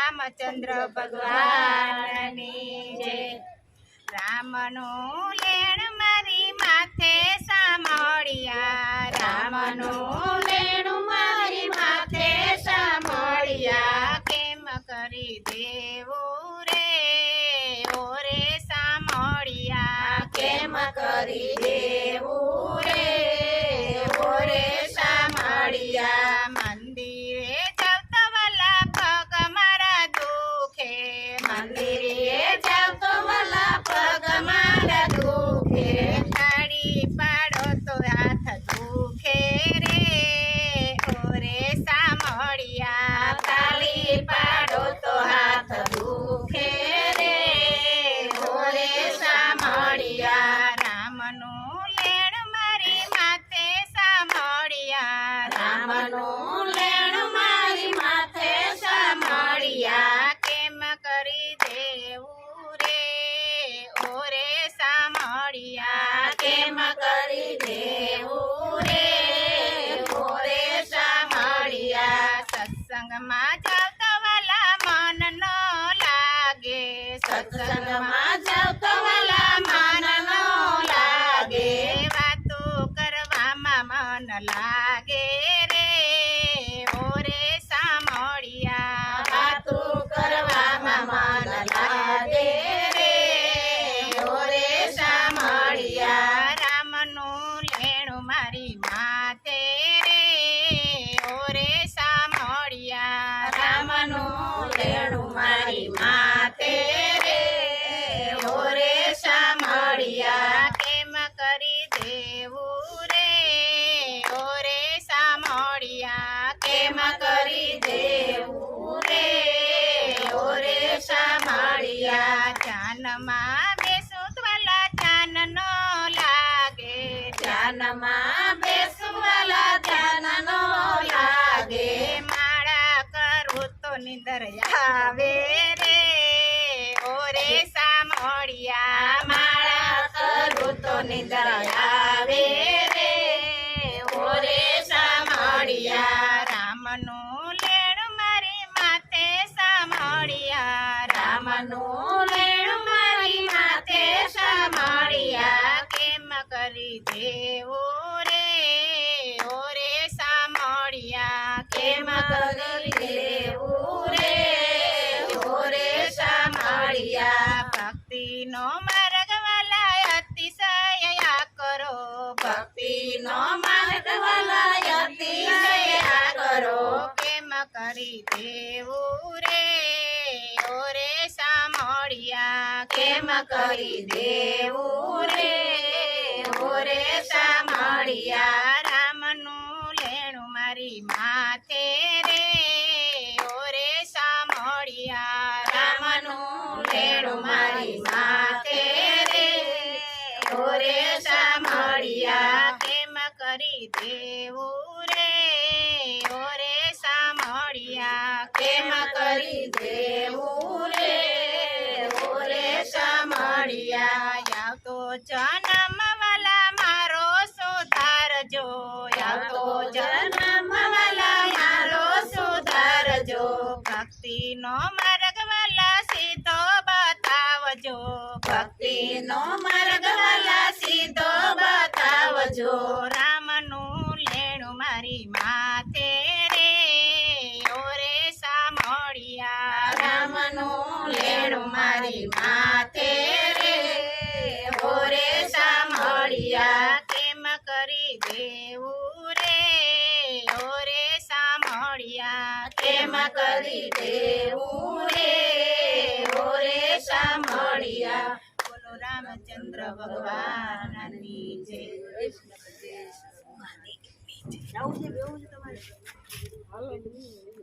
રામચંદ્ર ભગવાનની જય। રામનું લેણ મારી માથે સાંભળ્યા, રામનું લેણ મારી માથે સાંભળ્યા, કેમ કરી દેવું રે ઓરે સાંભળ્યા, કેમ કરી દેવું રે ઓરે સાંભળ્યા। મંદિરે જાવતો વાલા પગ મારા દુખે, મંદિરે જાવતો વાલા પગ મારા દુખે, તાળી પાડો તો હાથ દુખે રે ઓરે સાંભળ્યા, તાળી પાડો તો હાથ દુખે રે ઓરે સાંભળ્યા। રામનું લેણ મારી માથે સાંભળ્યા, રામનું લેણ મારી માથે સાંભળ્યા, કેમ કરી દેવું રે ઓરે સાંભળ્યા, કેમ કરી દેવું રે ઓરે સાંભળ્યા। સત્સંગમાં જાવતો વાલા મન નો લાગે, સત્સંગમાં જાવતો વાલા મન નો લાગે, વાતો કરવામાં મન લાગે રે ઓરે સાંભળ્યા, વાતો કરવામાં મન લાગે રે ઓરે સાંભળ્યા। રામનું લેણું મારી માથે રે ઓરે સાંભળ્યા, રામનું લેણું મારી માથે રે ઓરે સાંભળ્યા, કેમ કરી દેવું રે ઓરે સાંભળ્યા, કેમ કરી દેવું રે ઓરે સાંભળ્યા। ધ્યાનમાં બેસું વાલા ધ્યાન નો લાગે, ધ્યાનમાં બેસું વાલા ધ્યાન નો લાગે, માળા કરું તો નિંદર આવે રે ઓરે સાંભળ્યા, માળા કરું તો નિંદર આવે રે ઓરે સાંભળ્યા। રામનું લેણ મારી માથે સાંભળ્યા, રામનું લેણ મારી માથે સાંભળ્યા, કેમ કરી દેવું રે ઓરે સાંભળ્યા, કેમ કરી દેવું રે ઓરે સાંભળ્યા। ભક્તિનો માર્ગ વાલા અતિશય કરો, ભક્તિનો માર્ગ વાલા અતિશય કરો, કેમ કરી દેવું રે ઓરે સાંભળ્યા, કેમ કરી દેવું રે ઓરે સાંભળ્યા। રામનું લેણું મારી માથે રે ઓરે સાંભળ્યા, રામનું લેણું મારી માથે રે ઓરે સાંભળ્યા, કેમ કરી દેવું રે ઓરે સાંભળ્યા, કેમ કરી દેવું રે ઓરે સાંભળ્યા। આવતો જન્મ વાલા મારો સુધારજો, આવતો જન્મ વાલા મારો સુધારજો, ભક્તિનો માર્ગ વાલા સીધો બતાવજો, ભક્તિનો માર્ગ વાલા સીધો બતાવજો, રામનું લેણું મારી માથે રે ઓરે સાંભળ્યા, રામનું લેણું મારી માથે રે ઓરે સાંભળ્યા, કેમ કરી દેવું રે ઓરે સાંભળ્યા, કેમ કરી દેવું રે ઓરે સાંભળ્યા। બોલો રામચંદ્ર ભગવાનની જય।